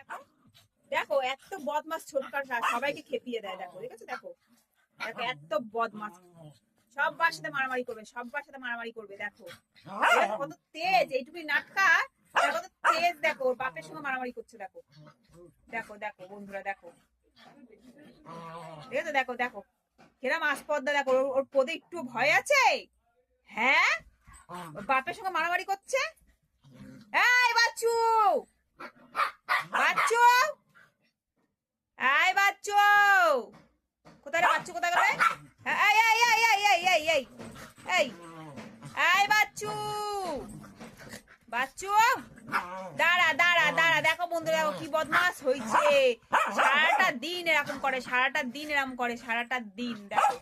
দেখো দেখো এত বদমাস ছোটকার সবাইকে খেপিয়ে দেয়। দেখো ঠিক আছে, দেখো দেখো এত বদমাস, সবার সাথে মারামারি করবে, সবার সাথে মারামারি করবে। দেখো কত তেজ, এইটুকুই নাটকা কত তেজ। দেখো ওর বাপের সঙ্গে মারামারি করছে। দেখো দেখো দেখো বন্ধুরা, দেখো ঠিক আছে, দেখো দেখো কিরম আসপদ্দা। দেখো ওর পদে একটু ভয় আছে? হ্যাঁ, ওর বাপের সঙ্গে মারামারি করছে। এই বাচ্চু, বাচ্চু, এই বাচ্চু, কোথায় রে বাচ্চু, কোথায় গেলে? এই এই এই এই এই এই এই এই এই বাচ্চু, বাচ্চু দাঁড়া দাঁড়া দাঁড়া। দেখো বন্ধুরা, দেখো কি বদমাস হয়েছে। সারাটা দিন এরকম করে, সারাটা দিন এরকম করে, সারাটা দিন। দেখো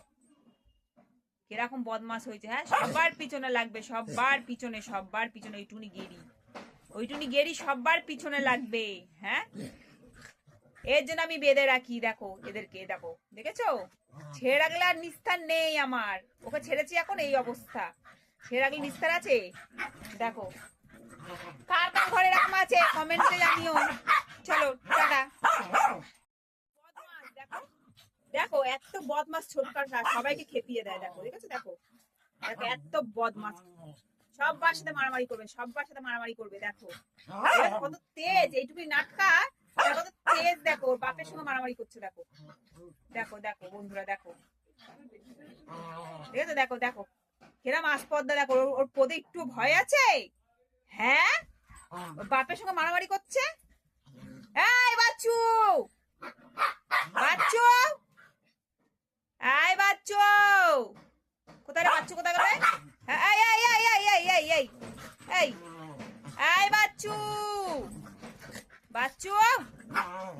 কিরকম বদমাস হয়েছে। হ্যাঁ, সবার পিছনে লাগবে, সবার পিছনে, সবার পিছনে। ওইটুনি গেরি সবার পিছনে লাগবে। হ্যাঁ, এর জন্য আমি বেঁধে রাখি। দেখো এদেরকে, দেখো দেখেছো, ছেড়ে রাখলে আর নিস্তার নেই আমার। ওকে ছেড়েছি এখন এই অবস্থা, ছেড়ে রাখলে নিস্তার আছে? দেখো কার কার ঘরে এরকম আছে কমেন্টে জানিও। চলো টাটা। বদমাস, দেখো দেখো এত বদমাস ছোটকার সবাইকে খেপিয়ে দেয়। দেখো ঠিক আছে, দেখো দেখো এত বদমাস, সবার সাথে মারামারি করবে, সবার সাথে মারামারি করবে। দেখো কত তেজ, এইটুকুই নাটকা কত তেজ। দেখো ওর বাপের সঙ্গে মারামারি করছে। দেখো দেখো দেখো বন্ধুরা, দেখো ঠিক আছে, দেখো দেখো কিরম আসপদ্দা। দেখো ওর পদে একটু ভয় আছে? হ্যাঁ, ওর বাপের সঙ্গে মারামারি করছে। এই বাচ্চু, বাচ্চু, এই বাচ্চু, কোথায় রে বাচ্চু, কোথায় গেলে? এই এই এই এই এই এই এই এই এই বাচ্চু, বাচ্চু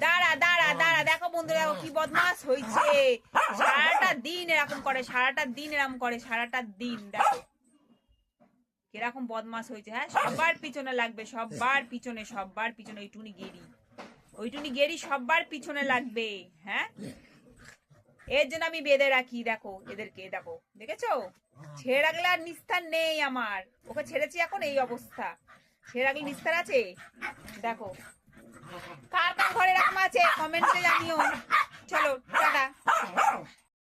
দাঁড়া দাঁড়া দাঁড়া। দেখো বন্ধুরা, দেখো কি বদমাস হয়েছে। সারাটা দিন এরকম করে, সারাটা দিন এরকম করে, সারাটা দিন। দেখো কিরকম বদমাস হয়েছে। হ্যাঁ, সবার পিছনে লাগবে, সবার পিছনে, সবার পিছনে। ওইটুনি গেরি সবার পিছনে লাগবে। হ্যাঁ, এর জন্য আমি বেঁধে রাখি। দেখো এদেরকে, দেখো দেখেছো, ছেড়ে রাখলে আর নিস্তার নেই আমার। ওকে ছেড়েছি এখন এই অবস্থা, ছেড়ে রাখলে নিস্তার আছে? দেখো কার কার ঘরে এরকম আছে কমেন্টে জানিও। চলো টাটা।